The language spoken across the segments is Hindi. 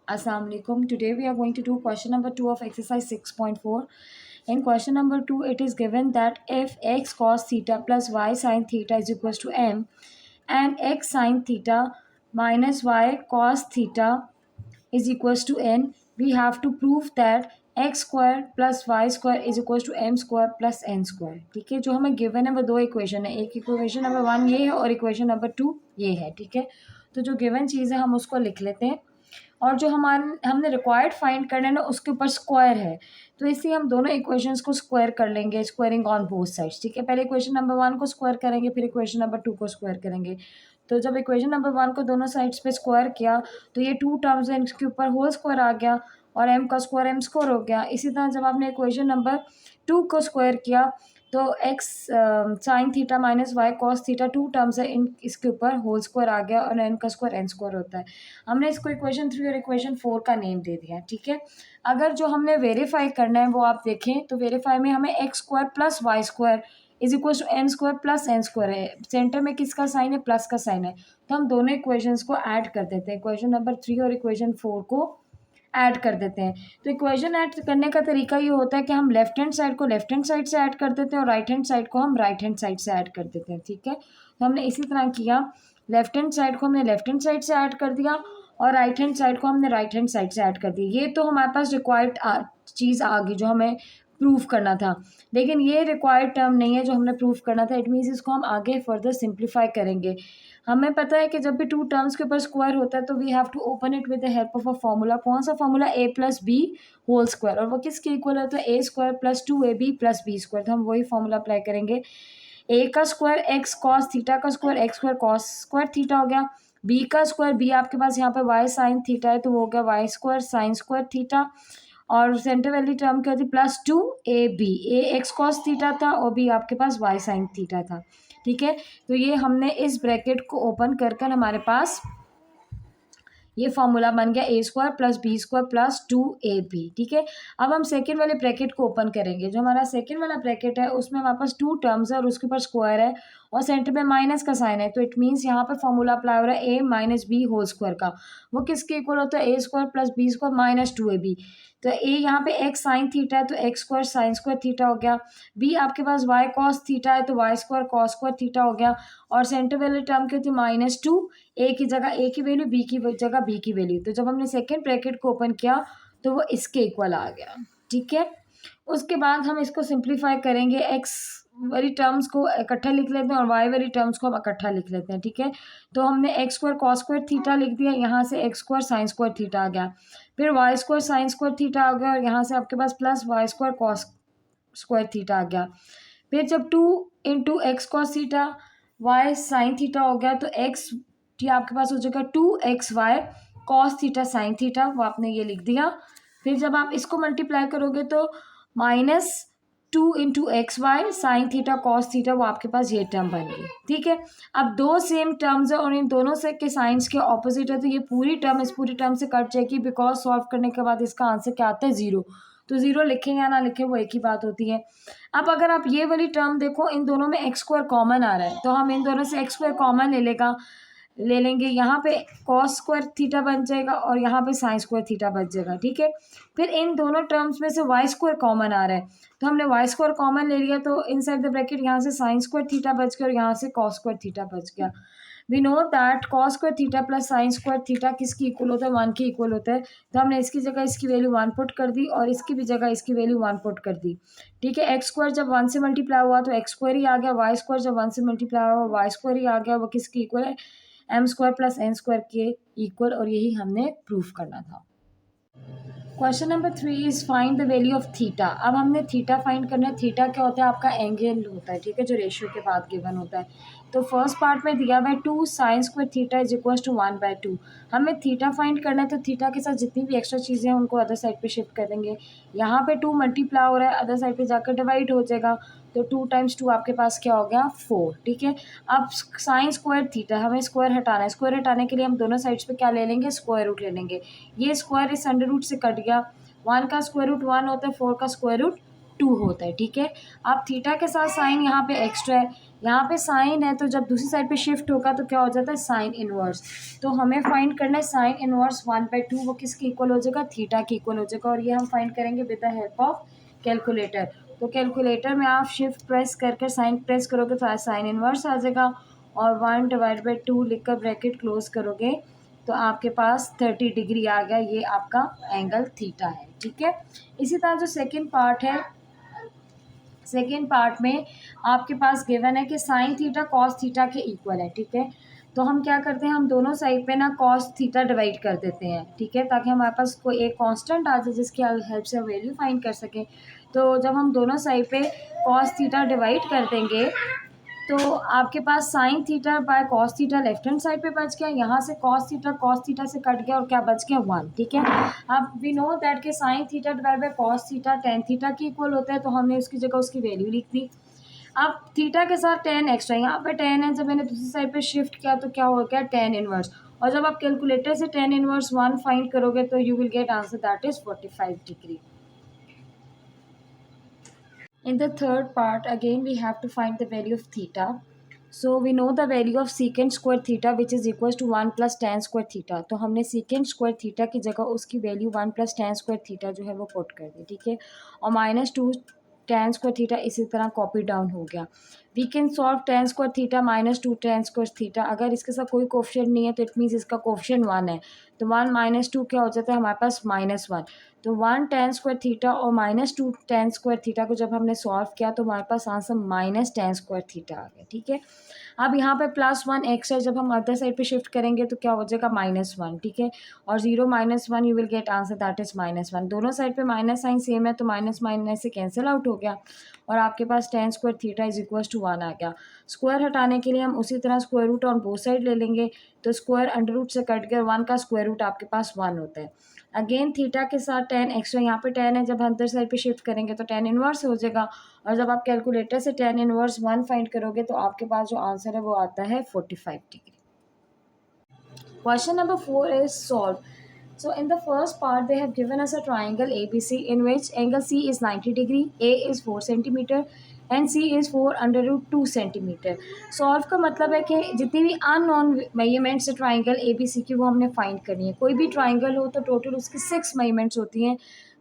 Assalamu alaikum. Today we are going to do question number 2 of exercise 6.4. In question number 2, it is given that if x cos theta plus y sin theta is equals to m and x sin theta minus y cos theta is equals to n, we have to prove that x square plus y square is equals to m square plus n square. ठीक है, जो हमें गिवन है वो दो इक्वेशन है, एक इक्वेशन नंबर 1 ये है और इक्वेशन नंबर 2 ये है. ठीक है, तो जो गिवन चीज़ है हम उसको लिख लेते हैं और जो हमने रिक्वायर्ड फाइंड करना है ना उसके ऊपर स्क्वायर है, तो इसलिए हम दोनों इक्वेशंस को स्क्वायर कर लेंगे, स्क्वायरिंग ऑन बोथ साइड्स. ठीक है, पहले इक्वेशन नंबर 1 को स्क्वायर करेंगे, फिर इक्वेशन नंबर 2 को स्क्वायर करेंगे. तो जब इक्वेशन नंबर 1 को दोनों साइड्स पे स्क्वायर किया तो ये 2 टर्म्स हैं, इसके ऊपर होल स्क्वायर आ गया और m का स्क्वायर m स्क्वायर हो गया. इसी तरह जब आपने इक्वेशन नंबर 2 को स्क्वायर किया तो x sine theta minus y cos theta 2 terms है, इन इसके ऊपर होल स्क्वायर आ गया और n का स्क्वायर n स्क्वायर होता है. हमने इसको इक्वेशन 3 और इक्वेशन 4 का नेम दे दिया. ठीक है, अगर जो हमने वेरीफाई करना है वो आप देखें तो वेरीफाई में हमें x square plus Y square is equal to m square plus n square है. सेंटर में किसका साइन है? प्लस का साइन है. तो हम दोनों इक्वेशंस को ऐड कर देते हैं, इक्वेशन नंबर 3 और इक्वेशन 4 को ऐड कर देते हैं. तो इक्वेशन ऐड करने का तरीका ये होता है कि हम लेफ्ट हैंड साइड को लेफ्ट हैंड साइड से ऐड कर देते हैं और राइट हैंड साइड को हम राइट हैंड साइड से ऐड कर देते हैं. ठीक है, तो हमने इसी तरह किया, लेफ्ट हैंड साइड को हमने लेफ्ट हैंड साइड से ऐड कर दिया और राइट हैंड साइड को हमने राइट हैंड साइड से ऐड कर दी. ये तो हमारे पास रिक्वायर्ड चीज़ आ गई जो हमें प्रूफ करना था, लेकिन ये रिक्वायर्ड टर्म नहीं है जो हमने प्रूफ करना था. इट मीन्स इसको हम आगे फर्दर सिंप्लीफाई करेंगे. हमें पता है कि जब भी 2 टर्म्स के ऊपर स्क्वायर होता है तो we have to open it with the help of a formula. कौन सा formula? a plus B whole square, और वो किसके इक्वल होता है? A square plus 2ab plus B square. तो हम वही फॉर्मूला अप्लाई करेंगे. ए का स्क्वायर एक्स कॉस थीटा का square X square cos square theta हो गया. बी का स्क्वायर बी आपके पास यहाँ पे वाई साइन थीटा है तो वो हो गया y square sine square theta. और सेंटर वाली टर्म क्या थी? Plus 2ab. A x cos theta था और बी आपके पास वाई साइन थीटा था. ठीक है, तो ये हमने इस ब्रैकेट को ओपन कर कर हमारे पास ये फॉर्मूला बन गया A square plus B square plus 2ab. ठीक है, अब हम सेकेंड वाले ब्रैकेट को ओपन करेंगे. जो हमारा सेकेंड वाला ब्रैकेट है उसमें हमारे पास 2 टर्म्स है और उसके ऊपर स्क्वायर है और सेंटर में माइनस का साइन है. तो इट मीन्स यहाँ पे फॉर्मूला अप्लाई हो रहा है A minus B whole square का. वो किसके इक्वल होता है? A square plus B square minus 2ab. तो ए यहाँ पे एक्स साइन थीटा है तो x square sine square theta हो गया. बी आपके पास वाई कॉस थीटा है तो y square cos square theta हो गया. और सेंटर वाली टर्म क्या थी? -2. ए की जगह ए की वैल्यू, बी की जगह बी की वैल्यू. तो जब हमने सेकेंड ब्रैकेट को ओपन किया तो वो इसके इक्वल आ गया. ठीक है, उसके बाद हम इसको सिंप्लीफाई करेंगे. एक्स वाली टर्म्स को इकट्ठा लिख लेते हैं और वाई वाली टर्म्स को हम इकट्ठा लिख लेते हैं. ठीक है, तो हमने X square cos square theta लिख दिया, यहाँ से X square sine square theta आ गया. फिर Y square sine square theta आ गया और यहाँ से आपके पास plus Y square cos square theta आ गया. फिर जब 2 into X cos theta Y sine theta हो गया तो एक्स ये आपके पास हो जाएगा 2xy cos theta sine theta, वो आपने ये लिख दिया. फिर जब आप इसको मल्टीप्लाई करोगे तो -2 into x y sine theta cos theta, वो आपके पास ये टर्म बन गई. ठीक है, अब दो सेम टर्म्स है और इन दोनों से के साइंस के ऑपोजिट है तो ये पूरी टर्म इस पूरी टर्म से कट जाएगी. बिकॉज सॉल्व करने के बाद इसका आंसर क्या आता है? 0. तो 0 लिखें या ना लिखें वो एक ही बात होती है. अब अगर आप ये वाली टर्म देखो, इन दोनों में एक्स स्क्वायर कॉमन आ रहा है तो हम इन दोनों से एक्स स्क्वायर कॉमन ले लेंगे. यहाँ पे कॉस स्क्वायर थीटा बन जाएगा और यहाँ पे साइन स्क्वायर थीटा बच जाएगा. ठीक है, फिर इन दोनों टर्म्स में से वाई स्क्वायर कॉमन आ रहा है तो हमने वाई स्क्वायर कॉमन ले लिया तो इनसाइड द ब्रैकेट यहाँ से साइन स्क्वायर थीटा बच गया और यहाँ से कॉस स्क्वायर थीटा बच गया. We know that cos square theta plus sine square theta किसकी इक्वल होता है? 1 के इक्वल होता है. तो हमने इसकी जगह इसकी वैल्यू 1 पुट कर दी और इसकी भी जगह इसकी वैल्यू 1 पुट कर दी. ठीक है, एक्स स्क्वायर जब 1 से मल्टीप्लाई हुआ तो एक्स स्क्वायर ही आ गया, वाई स्क्वायर जब 1 से मल्टीप्लाई हुआ वाई स्क्वायर ही आ गया. वो किसकी इक्वल है? M square plus n square के इक्वल, और यही हमने प्रूफ करना था. Question number 3 is find the value of theta. अब हमने थीटा फाइंड करना है. थीटा क्या होता है? आपका एंगल होता है. ठीक है, जो रेशियो के बाद गिवन होता है. तो फर्स्ट पार्ट में दिया हुआ है 2 sine square theta is equal to 1/2. हमें थीटा फाइंड करना है तो थीटा के साथ जितनी भी एक्स्ट्रा चीज़ें हैं उनको अदर साइड पे शिफ्ट कर देंगे. यहाँ पे 2 मल्टीप्लाई हो रहा है, अदर साइड पे जाकर डिवाइड हो जाएगा. तो 2 × 2 आपके पास क्या हो गया? 4. ठीक है, अब साइन स्क्वायर थीटा हमें स्क्वायर हटाना है. स्क्वायर हटाने के लिए हम दोनों साइड्स पे क्या ले लेंगे? स्क्वायर रूट ले लेंगे. ये स्क्वायर इस अंडर रूट से कट गया. 1 का स्क्वायर रूट 1 होता है, 4 का स्क्वायर रूट टू होता है, ठीक है। अब थीटा के साथ साइन यहाँ पे एक्स्ट्रा है, यहाँ पे साइन है तो जब दूसरी साइड पे शिफ्ट होगा तो क्या हो जाता है साइन इनवर्स। तो हमें फाइंड करना है साइन इनवर्स 1/2, वो किसके इक्वल हो जाएगा, थीटा के इक्वल हो जाएगा, और ये हम फाइंड करेंगे with the help of calculator. तो कैलकुलेटर में आप शिफ्ट प्रेस करके साइन प्रेस करोगे तो साइन इनवर्स आ जाएगा, और 1/2 लिख कर ब्रैकेट क्लोज करोगे तो आपके पास 30 डिग्री आ गया, ये आपका एंगल थीटा है, ठीक है। इसी तरह जो सेकेंड पार्ट है, सेकेंड पार्ट में आपके पास गिवन है कि साइन थीटा कॉस थीटा के इक्वल है, ठीक है। तो हम क्या करते हैं, हम दोनों साइड पे ना कॉस थीटा डिवाइड कर देते हैं, ठीक है, ताकि हमारे पास कोई एक कांस्टेंट आ जाए जिसकी हेल्प से वैल्यू फाइंड कर सकें। तो जब हम दोनों साइड पे कॉस थीटा डिवाइड कर देंगे तो आपके पास sine theta by cos theta left hand side पे बच गया, यहाँ से कॉस थीटा से कट गया और क्या बच गया 1, ठीक है। अब वी नो दैट कि sine theta divide by cos theta tan theta के इक्वल होता है, तो हमने उसकी जगह उसकी वैल्यू लिख दी। अब थीटा के साथ टेन एक्स्ट्रा, यहाँ पे टेन है, जब मैंने दूसरी साइड पे शिफ्ट किया तो क्या हो गया टेन इनवर्स, और जब आप कैलकुलेटर से टेन इनवर्स 1 फाइंड करोगे तो you will get answer that is 45 degree. In the third part, again we have to find the value of theta. So we know the value of secant square theta which is equals to 1 plus tan square theta. तो हमने secant square theta की जगह उसकी value 1 plus tan square theta जो है वो पुट कर दी, ठीक है, और -2 tan square theta इसी तरह कॉपी डाउन हो गया। We can solve tan square theta -2 tan square theta, अगर इसके साथ कोई कोफिशिएंट नहीं है तो इट मीन्स इसका कोफिशिएंट 1 है, तो 1 - 2 क्या हो जाता है हमारे पास -1। तो 1 tan square थीटा और -2 tan square थीटा को जब हमने सॉल्व किया तो हमारे पास आंसर -tan square थीटा आ गया, ठीक है। अब यहाँ पे +1 एक्स है, जब हम अदर साइड पे शिफ्ट करेंगे तो क्या हो जाएगा -1, ठीक है, और 0 - 1 you will get answer that is -1। दोनों साइड पे माइनस साइन सेम है तो माइनस माइनस से कैंसिल आउट हो गया, और आपके पास tan square theta is equal to 1 आ गया। स्क्वायर हटाने के लिए हम उसी तरह square root on both side ले लेंगे, तो स्क्वायर अंडर रूट से कट गया, 1 का स्क्वायर रूट आपके पास 1 होता है। अगेन थीटा के साथ tan एक्स्ट्रा, यहाँ पे tan है, जब अंदर साइड पे शिफ्ट करेंगे तो tan इनवर्स हो जाएगा, और जब आप कैलकुलेटर से tan इनवर्स 1 फाइंड करोगे तो आपके पास जो आंसर है वो आता है 45 degree. Question number 4 is solved. So in the first part they have given us a triangle ABC in which angle C is 90 degree, A is 4 centimeter and C is 4√2 centimeter. Solve का मतलब है कि जितनी भी अननोन मेजरमेंट्स है ट्राइंगल ABC की वो हमने फाइंड करनी है। कोई भी ट्राइंगल हो तो टोटल उसकी 6 मेजरमेंट्स होती हैं,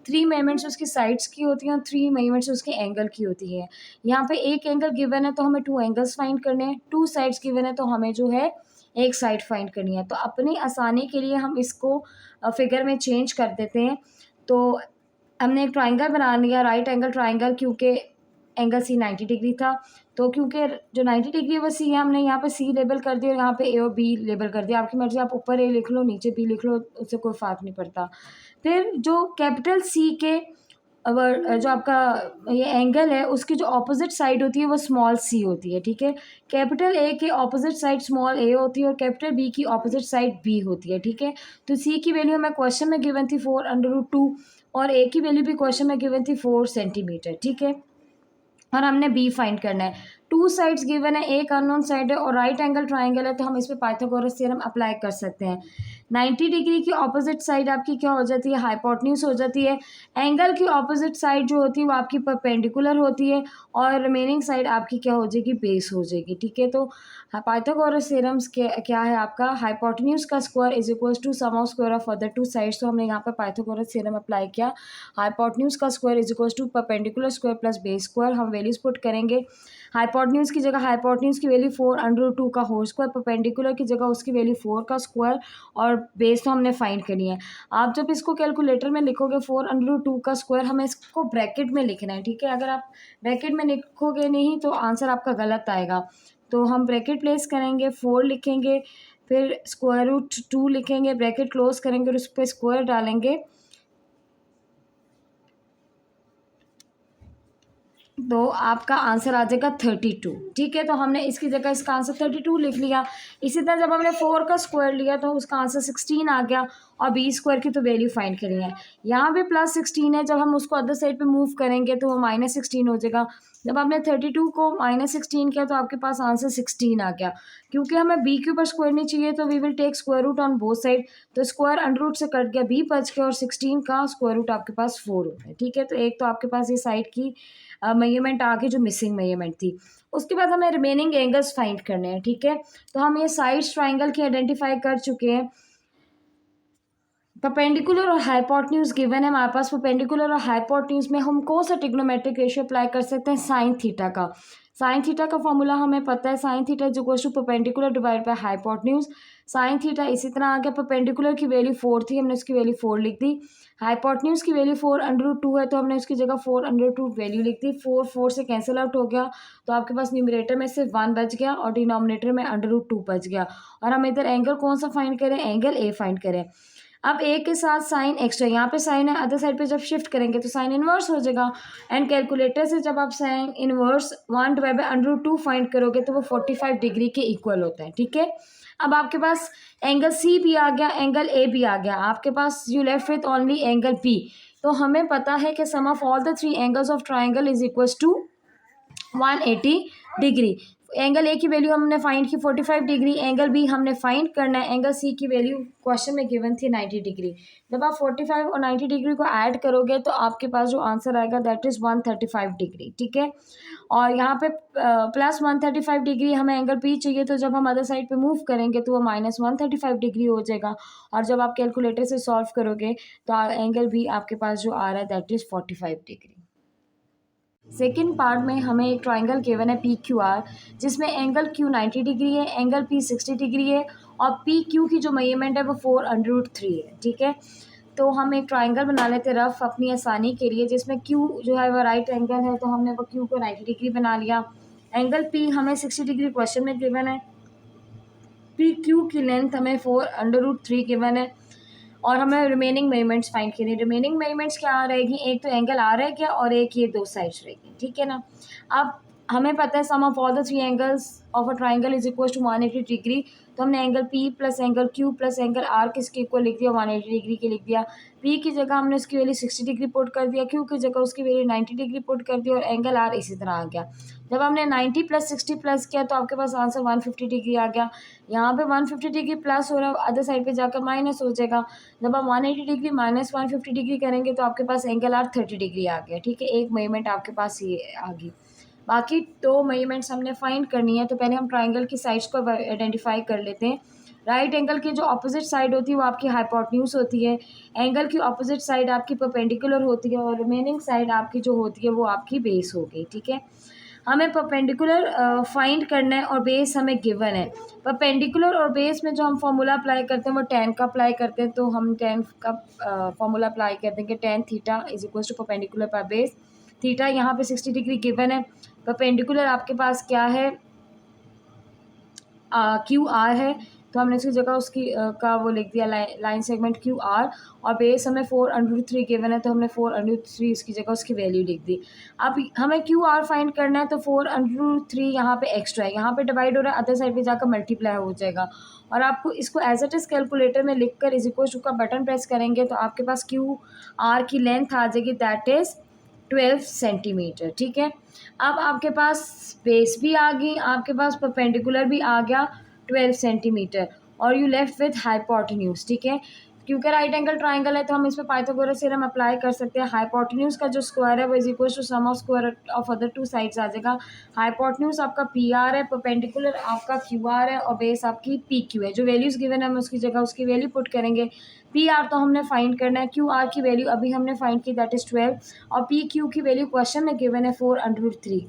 3 मेजरमेंट्स उसकी साइड्स की होती हैं और 3 मेजरमेंट्स उसके एंगल की होती है। यहाँ पे एक एंगल गिवन है तो हमें 2 एंगल्स फाइंड करने हैं, 2 साइड्स गिवन है तो हमें जो है एक साइड फाइंड करनी है। तो अपनी आसानी के लिए हम इसको फिगर में चेंज कर देते हैं। तो हमने एक ट्राइंगल बना लिया, राइट एंगल ट्राइंगल, क्योंकि एंगल सी 90 डिग्री था, तो क्योंकि जो 90 डिग्री है वो सी है, हमने यहाँ पे सी लेबल कर दिया और यहाँ पे ए और बी लेबल कर दिया। आपकी मर्ज़ी, आप ऊपर ए लिख लो नीचे बी लिख लो, उससे कोई फ़र्क नहीं पड़ता। फिर जो कैपिटल सी के अगर जो आपका ये एंगल है उसकी जो ऑपोजिट साइड होती है वो स्मॉल सी होती है, ठीक है। कैपिटल ए के ऑपोजिट साइड स्मॉल ए होती है और कैपिटल बी की ऑपोजिट साइड बी होती है, ठीक है। तो सी की वैल्यू हमें क्वेश्चन में गिवन थी 4√2 और ए की वैल्यू भी क्वेश्चन में गिवन थी 4 सेंटीमीटर, ठीक है, और हमने बी फाइंड करना है। 2 साइड्स गिवन है, एक अननोन साइड है और राइट एंगल ट्राइंगल है, तो हम इस पे पाइथागोरस थ्योरम अप्लाई कर सकते हैं। 90 डिग्री की ऑपोजिट साइड आपकी क्या हो जाती है, हाइपोटेन्यूज हो जाती है। एंगल की ऑपोजिट साइड जो होती है वो आपकी परपेंडिकुलर होती है और रिमेनिंग साइड आपकी क्या हो जाएगी, बेस हो जाएगी, ठीक है। तो पाइथागोरस थ्योरम्स क्या है आपका, हाइपोटेन्यूज का square is equal to sum of square of other 2 sides. तो हमने यहाँ पर पाइथागोरस थ्योरम अप्लाई किया, हाइपोटेन्यूज का square is equal to perpendicular square plus base square. हम वैल्यूज पुट करेंगे, हाइपोटेन्यूज की जगह हाइपोटेन्यूज की वैल्यू 4√2 का होल स्क्वायर, परपेंडिकुलर की जगह उसकी वैल्यू 4 का स्क्वायर, और बेस तो हमने फाइंड करनी है। आप जब इसको कैलकुलेटर में लिखोगे 4√2 का स्क्वायर, हमें इसको ब्रैकेट में लिखना है, ठीक है। अगर आप ब्रैकेट में लिखोगे नहीं तो आंसर आपका गलत आएगा। तो हम ब्रैकेट प्लेस करेंगे, 4 लिखेंगे, फिर √2 लिखेंगे, ब्रैकेट क्लोज करेंगे और उस पर स्क्वायर डालेंगे, तो आपका आंसर आ जाएगा 32, ठीक है। तो हमने इसकी जगह इसका आंसर 32 लिख लिया। इसी तरह जब हमने 4 का स्क्वायर लिया तो उसका आंसर 16 आ गया, और बी स्क्वायर की तो वैल्यू फाइंड करनी है। यहाँ पे +16 है, जब हम उसको अदर साइड पे मूव करेंगे तो वो -16 हो जाएगा। जब आपने 32 को -16 किया तो आपके पास आंसर 16 आ गया। क्योंकि हमें बी के ऊपर स्क्वायर नहीं चाहिए तो we will take square root on both side. तो स्क्वायर अंडर रूट से कट गया, बी बच गया और 16 का स्क्वायर रूट आपके पास 4 होता है। ठीक है, तो एक तो आपके पास ये साइड की मेजरमेंट आ गई जो मिसिंग मेजरमेंट थी। उसके बाद हमें रिमेनिंग एंगल्स फाइंड करने हैं। ठीक है, तो हम ये साइड्स ट्राइंगल की आइडेंटिफाई कर चुके हैं। परपेंडिकुलर और हाइपोटेन्यूज गिवन है हमारे पास। परपेंडिकुलर और हाइपोटेन्यूज में हम कौन सा ट्रिग्नोमेट्रिक रेशियो अप्लाई कर सकते हैं? साइन थीटा का। साइन थीटा का फॉर्मूला हमें पता है, sine theta is equal to perpendicular divide by hypotenuse. Sine theta इसी तरह आ गया, परपेंडिकुलर की वैल्यू 4 थी, हमने उसकी वैल्यू 4 लिख दी। हाइपोटेन्यूज की वैल्यू 4√2 है तो हमने उसकी जगह 4√2 वैल्यू लिख दी। 4 4 से कैंसिल आउट हो गया तो आपके पास न्यूमरेटर में सिर्फ 1 बच गया और डिनोमिनेटर में √2 बच गया। और हम इधर एंगल कौन सा फाइंड करें? एंगल ए फाइंड करें। अब ए के साथ साइन एक्स्ट्रा, यहाँ पे साइन है, अदर साइड पे जब शिफ्ट करेंगे तो साइन इनवर्स हो जाएगा। एंड कैलकुलेटर से जब आप साइन इनवर्स 1/√2 फाइंड करोगे तो वो 45 डिग्री के इक्वल होता है। ठीक है, अब आपके पास एंगल सी भी आ गया, एंगल ए भी आ गया, आपके पास you left with only angle B. तो हमें पता है कि sum of all the 3 angles of triangle is equal to 180 degree. Angle A की वैल्यू हमने फाइंड की 45 डिग्री, एंगल बी हमने फाइंड करना है, एंगल सी की वैल्यू क्वेश्चन में गिवन थी 90 डिग्री। जब आप 45 और 90 डिग्री को ऐड करोगे तो आपके पास जो आंसर आएगा दैट इज़ 135 डिग्री। ठीक है, और यहाँ पे +135 डिग्री हमें एंगल बी चाहिए, तो जब हम अदर साइड पे मूव करेंगे तो वो -135 डिग्री हो जाएगा। और जब आप कैलकुलेटर से सॉल्व करोगे तो एंगल बी आपके पास जो आ रहा है that is 45 degree. Second part में हमें एक ट्राइंगल गिवन है पी क्यू आर, जिसमें एंगल क्यू 90 डिग्री है, एंगल पी 60 डिग्री है और पी क्यू की जो मेजरमेंट है वो 4√3 है। ठीक है, तो हम एक ट्राइंगल बना लेते हैं रफ अपनी आसानी के लिए, जिसमें क्यू जो है वो राइट एंगल है तो हमने वो क्यू को 90 डिग्री बना लिया। एंगल पी हमें 60 डिग्री क्वेश्चन में गिवन है। पी क्यू की लेंथ हमें 4√3 गिवन है और हमें रिमेनिंग मेजरमेंट्स फाइंड करनी है। रिमेनिंग मेजरमेंट्स क्या रहेगी? एक तो एंगल आ रहा है क्या और एक ये 2 साइड्स रहेगी। ठीक है ना, अब हमें पता है sum of all the 3 angles of a triangle is equal to 180 degree. तो हमने angle P plus angle Q plus angle R किसके इक्वल लिख दिया? 180 डिग्री के लिख दिया। पी की जगह हमने उसकी वैल्यू 60 डिग्री पुट कर दिया, क्यू की जगह उसकी वैल्यू 90 डिग्री पुट कर दिया और एंगल आर इसी तरह आ गया। जब हमने 90 + 60 प्लस किया तो आपके पास आंसर 150 डिग्री आ गया। यहाँ पे 150 डिग्री प्लस हो रहा है, अदर साइड पे जाकर माइनस हो जाएगा। जब आप 180 डिग्री माइनस 150 डिग्री करेंगे तो आपके पास एंगल आर 30 डिग्री आ गया। ठीक है, एक मेजरमेंट आपके पास ये आ गई। बाकी 2 मेजरमेंट्स हमने फाइंड करनी है, तो पहले हम ट्राइंगल की साइड्स को आइडेंटिफाई कर लेते हैं। राइट एंगल की जो ऑपोजिट साइड होती है वो आपकी हाइपोटेन्यूज होती है, एंगल की ऑपोजिट साइड आपकी परपेंडिकुलर होती है और रिमेनिंग साइड आपकी जो होती है वो आपकी बेस हो गई। ठीक है, हमें परपेंडिकुलर फाइंड करना है और बेस हमें गिवन है। परपेंडिकुलर और बेस में जो हम फार्मूला अप्लाई करते हैं वो tan का अप्लाई करते हैं, तो हम tan का फार्मूला अप्लाई कर देंगे। tan theta is equal to perpendicular by base. Theta यहाँ पे 60 डिग्री गिवन है, परपेंडिकुलर आपके पास क्या है? क्यू आर है, तो हमने उसकी जगह उसकी का वो लिख दिया लाइन सेगमेंट क्यू आर। और बेस हमें 4√3 गिवन है तो हमने 4√3 इसकी जगह उसकी वैल्यू लिख दी। अब हमें क्यू आर फाइंड करना है तो 4√3 यहाँ पे एक्स्ट्रा है, यहाँ पे डिवाइड हो रहा है, अदर साइड पे जाकर मल्टीप्लाई हो जाएगा। और आपको इसको एज इट इज़ कैलकुलेटर में लिख कर इज इक्वल टू का बटन प्रेस करेंगे तो आपके पास क्यू आर की लेंथ आ जाएगी दैट इज़ 12 सेंटीमीटर। ठीक है, अब आपके पास बेस भी आ गई, आपके पास परपेंडिकुलर भी आ गया 12 सेंटीमीटर और यू लेफ्ट विथ हाइपोटेन्यूज। ठीक है, क्योंकि राइट एंगल ट्राइंगल है तो हम इसमें पाइथागोरस थ्योरम अप्लाई कर सकते हैं। हाइपोटेन्यूज का जो स्क्वायर है वो is equal to sum of square of other 2 sides आ जाएगा। हाइपोटेन्यूज आपका पी आर है, परपेंडिकुलर आपका क्यू आर है और बेस आपकी पी क्यू है। जो वैल्यूज़ गिवन है हम उसकी जगह उसकी वैल्यू पुट करेंगे। पी आर तो हमने फाइंड करना है, क्यू आर की वैल्यू अभी हमने फाइंड की दैट इज़ 12 और पी क्यू की वैल्यू क्वेश्चन में गिवन है 4√3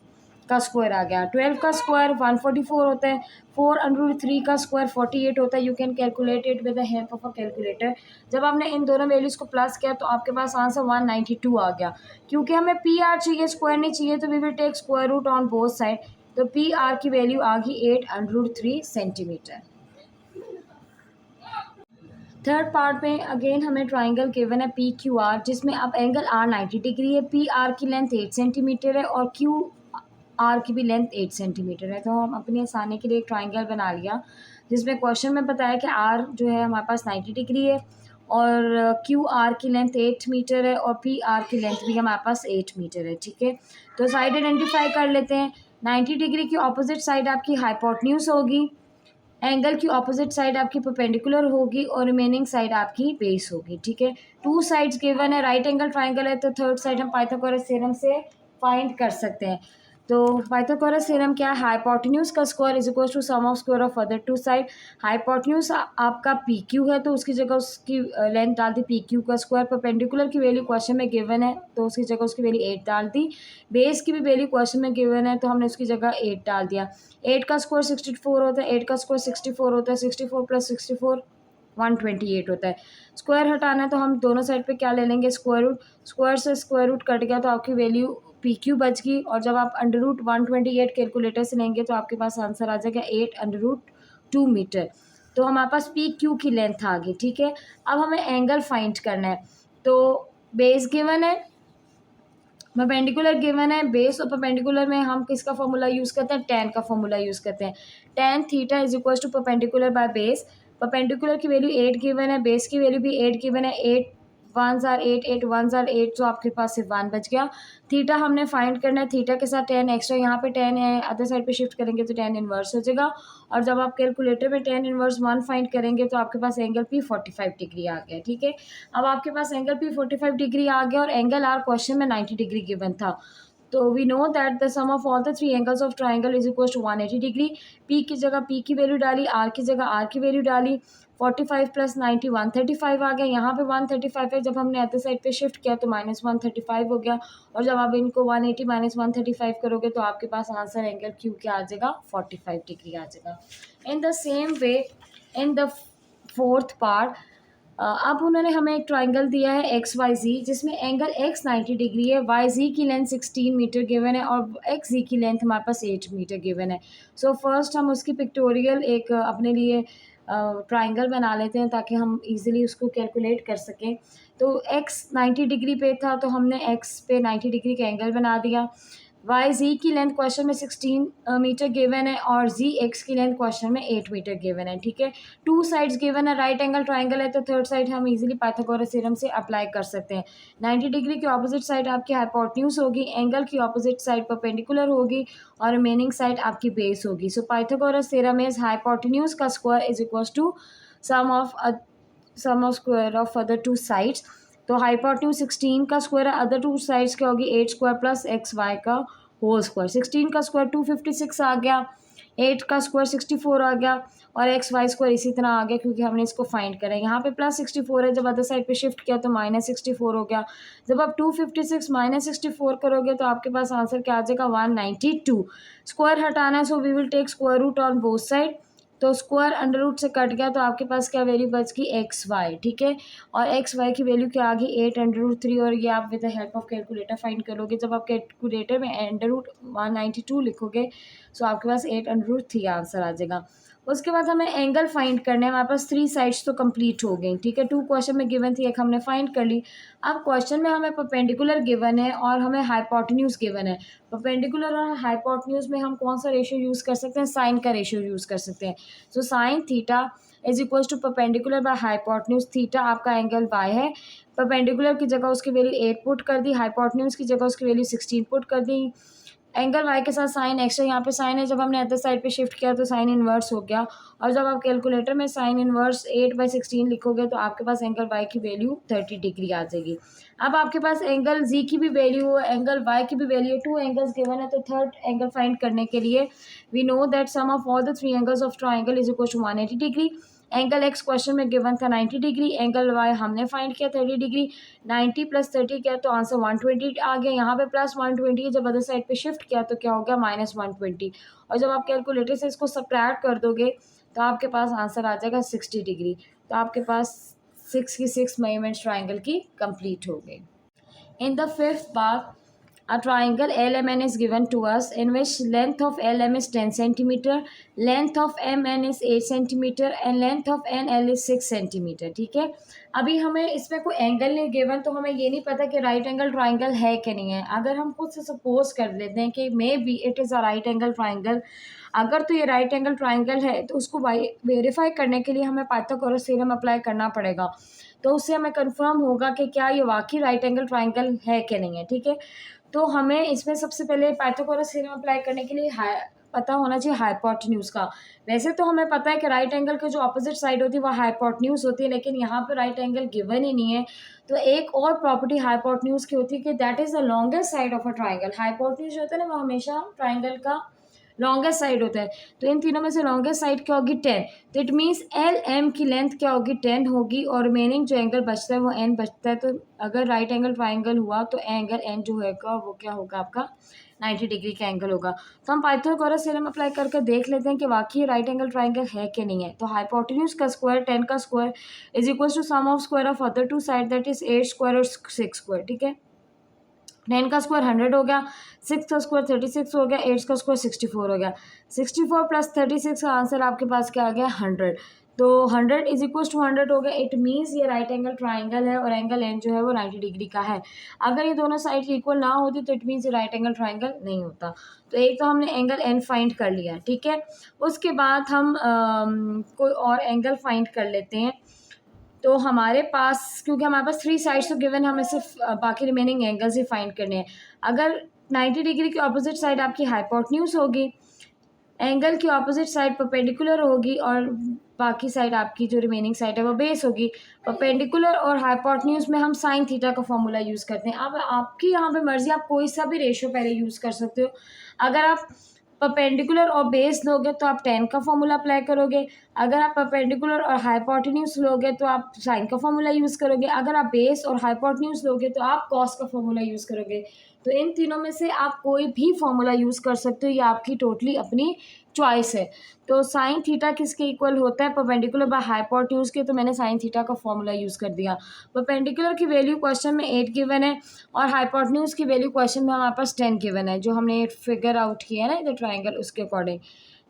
का स्क्वायर आ गया। 12 का स्क्वायर 144 होता है, 4√3 का स्क्वायर 48 होता है। You can calculate it with the help of a calculator. जब आपने इन दोनों वैल्यूज़ को प्लस किया तो आपके पास आंसर 192 आ गया। क्योंकि हमें पी आर चाहिए, स्क्वायर नहीं चाहिए, तो we will take square root on both side. तो पी आर की वैल्यू आ गई 8√3 सेंटीमीटर। थर्ड पार्ट में अगेन हमें ट्राइंगल गिवन है पी क्यू आर, जिसमें अब एंगल आर 90 डिग्री है, पी आर की लेंथ 8 सेंटीमीटर है और क्यू आर की भी लेंथ 8 सेंटीमीटर है। तो हम अपनी आसानी के लिए एक ट्राइंगल बना लिया, जिसमें क्वेश्चन में बताया कि आर जो है हमारे पास 90 डिग्री है और क्यू आर की लेंथ 8 मीटर है और पी आर की लेंथ भी हमारे पास 8 मीटर है, ठीक है। तो साइड आइडेंटिफाई कर लेते हैं। 90 डिग्री की ऑपोजिट साइड आपकी हाइपोटेन्यूज होगी, एंगल की ऑपोजिट साइड आपकी परपेंडिकुलर होगी और रिमेनिंग साइड आपकी बेस होगी, ठीक है। टू साइड्स गिवन है, राइट एंगल ट्राइंगल है तो थर्ड साइड हम पाइथागोरस थ्योरम से फाइंड कर सकते हैं। तो पाइथागोरस थ्योरम क्या है, हाइपोटेन्यूज का square is equal to sum of square of other two side. Hypotenuse आपका पी क्यू है तो उसकी जगह उसकी लेंथ डाल दी पी क्यू का स्क्वायर। परपेंडिकुलर की वैल्यू क्वेश्चन में गिवन है तो उसकी जगह उसकी वैल्यू 8 डाल दी। बेस की भी वैल्यू क्वेश्चन में गिवन है तो हमने उसकी जगह 8 डाल दिया। 8 का स्क्वायर 64 होता है, 8 का स्क्वायर 64 होता है, 64 प्लस 64 128 होता है। स्क्वायर हटाना है तो हम दोनों साइड पे क्या ले लेंगे, स्क्वायर रूट। स्क्वायर से स्क्वायर रूट कट गया तो आपकी वैल्यू पी क्यू बच गई और जब आप अंडर रूट 128 कैलकुलेटर से लेंगे तो आपके पास आंसर आ जाएगा 8 अंडर रूट 2 मीटर। तो हमारे पास पी क्यू की लेंथ आ गई, ठीक है। अब हमें एंगल फाइंड करना है। तो बेस गिवन है, परपेंडिकुलर गिवन है। बेस और परपेंडिकुलर में हम किसका फॉर्मूला यूज़ करते हैं, tan का फॉर्मूला यूज़ करते हैं। tan theta is equal to perpendicular by base. Perpendicular की वैल्यू 8 गिवन है, बेस की वैल्यू भी 8 गिवन है। 8 1s आर 8, 8 1s आर 8, तो आपके पास सिर्फ 1 बच गया। थीटा हमने फाइंड करना है, थीटा के साथ tan एक्स्ट्रा यहाँ पे tan है, अदर साइड पे शिफ्ट करेंगे तो tan इनवर्स हो जाएगा। और जब आप कैलकुलेटर में tan इनवर्स 1 फाइंड करेंगे तो आपके पास एंगल पी 45 डिग्री आ गया, ठीक है। अब आपके पास एंगल पी 45 डिग्री आ गया और एंगल आर क्वेश्चन में 90 डिग्री गिवन था। तो we know that the sum of all the three angles of triangle is equal to 180 degree. P की जगह पी की वैल्यू डाली, आर की जगह आर की वैल्यू डाली। 45 प्लस 90 135 आ गया। यहाँ पे 135 है, जब हमने अदर साइड पे शिफ्ट किया तो माइनस 135 हो गया। और जब आप इनको 180 माइनस 135 करोगे तो आपके पास आंसर एंगल क्यू क्या आ जाएगा, 45 डिग्री आ जाएगा। In the same way in the fourth part, अब उन्होंने हमें एक ट्राइंगल दिया है एक्स वाई जी जिसमें एंगल एक्स 90 डिग्री है, वाई जी की लेंथ 16 मीटर गिवन है और एक्स जी की लेंथ हमारे पास 8 मीटर गिवन है। सो फर्स्ट हम उसकी पिक्टोरियल एक अपने लिए ट्राइंगल बना लेते हैं ताकि हम इजीली उसको कैलकुलेट कर सकें। तो एक्स 90 डिग्री पे था तो हमने एक्स पे 90 डिग्री का एंगल बना दिया। वाई जी की लेंथ क्वेश्चन में 16 मीटर गिवन है और जी एक्स की लेंथ क्वेश्चन में 8 मीटर गिवन है, ठीक है। टू साइड्स गिवन है, राइट एंगल ट्राइंगल है तो थर्ड साइड हम इजीली पाइथागोरस थ्योरम से अप्लाई कर सकते हैं। 90 डिग्री की ऑपोजिट साइड आपकी हाइपोटेन्यूज होगी, एंगल की ऑपोजिट साइड परपेंडिकुलर होगी और रिमेनिंग साइड आपकी बेस होगी। So Pythagoras theorem is hypotenuse का square is equal to sum of square of other two sides. तो हाइपोटेन्यूज 16 का स्क्वायर है, अदर टू साइड्स क्या होगी 8 स्क्वायर प्लस एक्स वाई का होल स्क्वायर। 16 का स्क्वायर 256 आ गया, 8 का स्क्वायर 64 आ गया और एक्स वाई स्क्वायर इसी तरह आ गया क्योंकि हमने इसको फाइंड करा है। यहाँ पे प्लस 64 है, जब अदर साइड पे शिफ्ट किया तो माइनस 64 हो गया। जब आप 256 माइनस 64 करोगे तो आपके पास आंसर क्या आ जाएगा 192। स्क्वायर हटाना है so we will take square root on both side. तो स्क्वायर अंडर रूट से कट गया तो आपके पास क्या वैल्यू बच गई एक्स वाई, ठीक है। और एक्स वाई की वैल्यू क्या आ गई 8 अंडर रूट 3 और ये आप with the help of calculator find करोगे। जब आप कैलकुलेटर में अंडर रूट 192 लिखोगे तो आपके पास 8 अंडर रूट 3 आंसर आ जाएगा। उसके बाद हमें एंगल फाइंड करने हैं, हमारे पास 3 साइड्स तो कंप्लीट हो गई, ठीक है। 2 क्वेश्चन में गिवन थी, एक हमने फाइंड कर ली। अब क्वेश्चन में हमें परपेंडिकुलर गिवन है और हमें हाइपोटेन्यूज गिवन है। परपेंडिकुलर और हाइपोटेन्यूज में हम कौन सा रेशियो यूज़ कर सकते हैं, साइन का रेशियो यूज़ कर सकते हैं। So sine theta is equals to perpendicular by hypotenuse. Theta आपका एंगल वाई है, परपेंडिकुलर की जगह उसकी वैल्यू 8 पुट कर दी, हाइपोटेन्यूज की जगह उसकी वैल्यू 16 पुट कर दी। एंगल वाई के साथ साइन एक्स्ट्रा, यहाँ पे साइन है, जब हमने अदर साइड पे शिफ्ट किया तो साइन इनवर्स हो गया। और जब आप कैलकुलेटर में साइन इनवर्स 8/16 लिखोगे तो आपके पास एंगल वाई की वैल्यू 30 डिग्री आ जाएगी। अब आपके पास एंगल जी की भी वैल्यू है, एंगल वाई की भी वैल्यू, 2 एंगल्स गिवन है। तो थर्ड एंगल फाइंड करने के लिए we know that sum of all the 3 angles of triangle is equal to 180 degree. Angle X question में गिवन था 90 डिग्री, एंगल वाई हमने फाइंड किया 30 डिग्री। 90 प्लस 30 किया तो आंसर 120 आ गया। यहाँ पे प्लस 120 जब अदर साइड पे शिफ्ट किया तो क्या हो गया माइनस 120। और जब आप कैलकुलेटर से इसको सब्ट्रैक्ट कर दोगे तो आपके पास आंसर आ जाएगा 60 डिग्री। तो आपके पास 6 की 6 मेजरमेंट्स ट्राइंगल की कंप्लीट हो गई। In the fifth part, a triangle LMN is given to us in which length of LM is 10 centimeter, length of MN is 8 centimeter and length of NL is 6 centimeter, ठीक है। अभी हमें इसमें कोई एंगल नहीं गिवन तो हमें ये नहीं पता कि राइट एंगल ट्राइंगल है कि नहीं है। अगर हम खुद से सपोज कर लेते हैं कि may be it is a right angle triangle, अगर तो ये राइट एंगल ट्राइंगल है तो उसको वेरीफाई करने के लिए हमें पाइथागोरस थ्योरम अप्लाई करना पड़ेगा। तो उससे हमें कंफर्म होगा कि क्या ये वाकई राइट एंगल ट्राइंगल है कि नहीं है, ठीक है। तो हमें इसमें सबसे पहले पाइथागोरस थ्योरम अप्लाई करने के लिए पता होना चाहिए हाइपोटेन्यूज का। वैसे तो हमें पता है कि राइट एंगल की जो अपोजिट साइड होती है वह हाइपोटेन्यूज होती है, लेकिन यहाँ पे राइट एंगल गिवन ही नहीं है। तो एक और प्रॉपर्टी हाइपोटेन्यूज की होती है कि that is the longest side of a triangle. Hypotenuse होता है ना, वो हमेशा ट्राइंगल का लॉन्गेस्ट साइड होता है। तो इन तीनों में से लॉन्गेस्ट साइड क्या होगी, 10। तो इट मीन्स एल एम की लेंथ क्या होगी, 10 होगी, और रिमेनिंग जो एंगल बचता है वो एन बचता है। तो अगर राइट एंगल ट्राइंगल हुआ तो एंगल एन जो होगा वो क्या होगा, आपका 90 डिग्री का एंगल होगा। तो हम पाइथागोरस थ्योरम अप्लाई करके देख लेते हैं कि वाकई राइट एंगल ट्राइंगल है कि नहीं है। तो हाइपोटेन्यूज का स्क्वायर 10 का square is equal to sum of square of other two side, that is 8 square और 6 स्क्वायर, ठीक है। 10 का स्क्वायर 100 हो गया, 6 का स्क्वायर 36 हो गया, 8 का स्क्वायर 64 हो गया। 64 प्लस 36 का आंसर आपके पास क्या आ गया, 100। तो 100 इज इक्वल टू 100 हो गया। इट मीन्स ये राइट एंगल ट्राइंगल है और एंगल एन जो है वो 90 डिग्री का है। अगर ये दोनों साइड इक्वल ना होती तो इट मीन्स ये राइट एंगल ट्राइंगल नहीं होता। तो एक तो हमने एंगल एन फाइंड कर लिया, ठीक है। उसके बाद हम कोई और एंगल फाइंड कर लेते हैं। तो हमारे पास, क्योंकि हमारे पास 3 साइड्स तो गिवन, हमें सिर्फ बाकी रिमेनिंग एंगल्स ही फाइंड करने हैं। अगर 90 डिग्री की ऑपोजिट साइड आपकी हाइपोटेन्यूज होगी, एंगल की ऑपोजिट साइड परपेंडिकुलर होगी, और बाकी साइड आपकी जो रिमेनिंग साइड है वो बेस होगी। परपेंडिकुलर और हाइपोटेन्यूज में हम साइन थीटा का फॉर्मूला यूज़ करते हैं। अब आपकी यहाँ पे मर्जी, आप कोई सा भी रेशियो पहले यूज़ कर सकते हो। अगर आप परपेंडिकुलर और बेस लोगे तो आप tan का फॉर्मूला अप्लाई करोगे। अगर आप परपेंडिकुलर और हाइपोटेन्यूज लोगे तो आप साइन का फॉर्मूला यूज़ करोगे। अगर आप बेस और हाइपोटेन्यूज लोगे तो आप कॉस का फॉर्मूला यूज़ करोगे। तो इन तीनों में से आप कोई भी फॉर्मूला यूज़ कर सकते हो, ये आपकी टोटली अपनी चॉइस है। तो साइन थीटा किसके इक्वल होता है, परपेंडिकुलर बाय हाइपोटेन्यूज के, तो मैंने साइन थीटा का फॉर्मूला यूज़ कर दिया। परपेंडिकुलर की वैल्यू क्वेश्चन में 8 गिवन है, और हाइपोटेन्यूज की वैल्यू क्वेश्चन में हमारे पास 10 गिवन है, जो हमने फिगर आउट किया है ना इधर ट्राइंगल, उसके अकॉर्डिंग।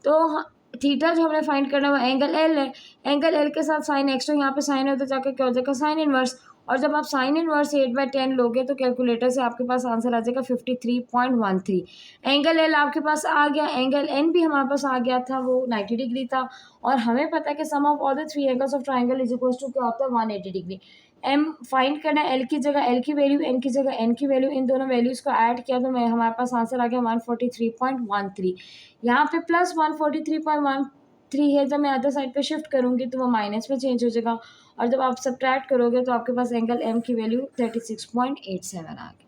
तो थीटा जो हमने फाइंड करना है वो एंगल एल है। एंगल एल के साथ साइन एक्स, तो यहाँ पे साइन है तो जाकर क्या हो जाएगा, साइन इनवर्स। और जब आप साइन इनवर्स 8/10 लोगे तो कैलकुलेटर से आपके पास आंसर आ जाएगा 53.13। एंगल एल आपके पास आ गया। एंगल एन भी हमारे पास आ गया था, वो 90 डिग्री था। और हमें पता है कि sum of all the 3 angles of triangle is equal to क्या होता है, 180 डिग्री। एम फाइंड करना है, एल की जगह एल की वैल्यू, एन की जगह एन की वैल्यू, इन दोनों वैल्यूज़ को ऐड किया तो मैं हमारे पास आंसर आ गया 143.13। यहाँ पे प्लस 143.13 है, जब मैं अदर साइड पे शिफ्ट करूँगी तो वो माइनस में चेंज हो जाएगा, और जब आप सब्ट्रैक्ट करोगे तो आपके पास एंगल एम की वैल्यू 36.87 आ गई।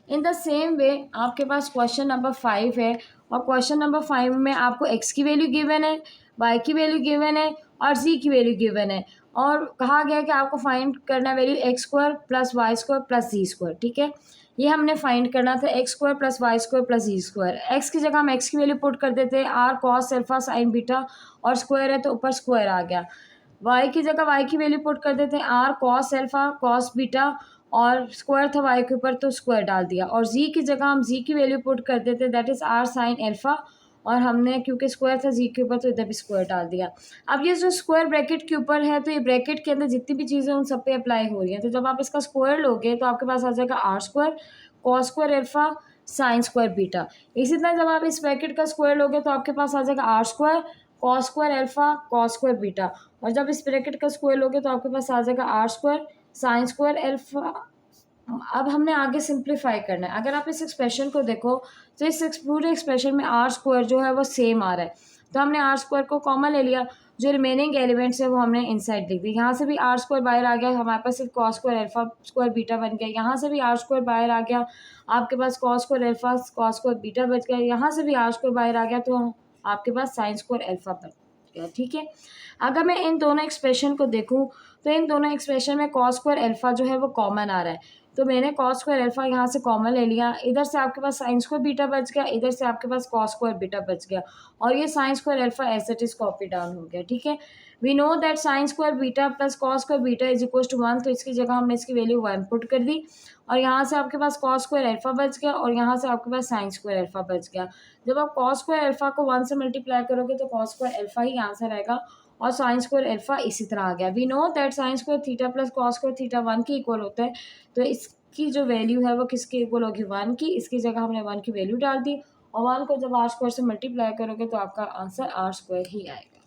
इन द सेम वे आपके पास क्वेश्चन नंबर 5 है, और क्वेश्चन नंबर 5 में आपको एक्स की वैल्यू गिवन है, वाई की वैल्यू गिवन है, और जी की वैल्यू गिवन है, और कहा गया कि आपको फाइंड करना value X square plus Y square plus Z square, ठीक है। ये हमने फाइंड करना था, X square plus Y square plus Z square. X की जगह हम एक्स की वैल्यू पुट कर देते हैं, R cos alpha sine beta, और स्क्वायर है तो ऊपर स्क्वायर आ गया। वाई की जगह वाई की वैल्यू पुट कर देते हैं, R cos alpha cos beta, और स्क्वायर था वाई के ऊपर तो स्क्वायर डाल दिया। और जी की जगह हम जी की वैल्यू पुट कर देते हैं, that is R sine alpha, और हमने क्योंकि स्क्वायर था जी के ऊपर तो इधर भी स्क्वायर डाल दिया। अब ये जो स्क्वायर ब्रैकेट के ऊपर है, तो ये ब्रैकेट के अंदर जितनी भी चीज़ें उन सब पे अप्लाई हो रही हैं। तो जब आप इसका स्क्वायर लोगे तो आपके पास आ जाएगा R square cos square alpha sine square beta. इसी तरह जब आप इस ब्रैकेट का स्क्वायर लोगे तो आपके पास आ जाएगा R square cos square alpha cos square beta, और जब इस ब्रैकेट का स्क्वायर लोगे तो आपके पास आ जाएगा R square sine square alpha. अब हमने आगे सिंप्लीफाई करना है। अगर आप इस एक्सप्रेशन को देखो तो इस पूरे एक्सप्रेशन में आर स्क्वायर जो है वो सेम आ रहा है, तो हमने आर स्क्वायर को कॉमन ले लिया, जो रिमेनिंग एलिमेंट्स है वो हमने इनसाइड लिख दी। यहाँ से भी आर स्क्वायर बाहर आ गया, हमारे पास सिर्फ cos square alpha square beta बन गया। यहाँ से भी आर स्क्वायर बाहर आ गया, आपके पास cos square alpha cos square beta बच गया। यहाँ से भी आर स्क्वायर बाहर आ गया, तो आपके पास साइन स्क्वायर अल्फा बच गया, ठीक है। अगर मैं इन दोनों एक्सप्रेशन को देखूँ तो इन दोनों एक्सप्रेशन में कॉस स्क्वायर अल्फा जो है वो कॉमन आ रहा है, तो मैंने कॉस स्क्वायर अल्फा यहाँ से कॉमन ले लिया। इधर से आपके पास साइन स्क्वायर बीटा बच गया, इधर से आपके पास कॉस स्क्वायर बीटा बच गया, और ये sine square alpha as it is copy down हो गया, ठीक है। We know that sine square beta plus cos square beta is equal to 1, तो इसकी जगह हमने इसकी वैल्यू 1 पुट कर दी, और यहाँ से आपके पास कॉस स्क्वायर अल्फा बच गया, और यहाँ से आपके पास साइन स्क्वायर अल्फा बच गया। जब आप कॉस स्क्वायर अल्फा को 1 से मल्टीप्लाई करोगे तो कॉस स्क्वायर अल्फा ही आंसर आएगा, और साइन स्क्वायर अल्फा इसी तरह आ गया। We know that sine square theta plus cos square theta 1 के इक्वल होता है, तो इसकी जो वैल्यू है वो किसके इक्वल होगी, 1 की। इसकी जगह हमने 1 की वैल्यू डाल दी, और 1 को जब आर स्क्वायर से मल्टीप्लाई करोगे तो आपका आंसर आर स्क्वायर ही आएगा।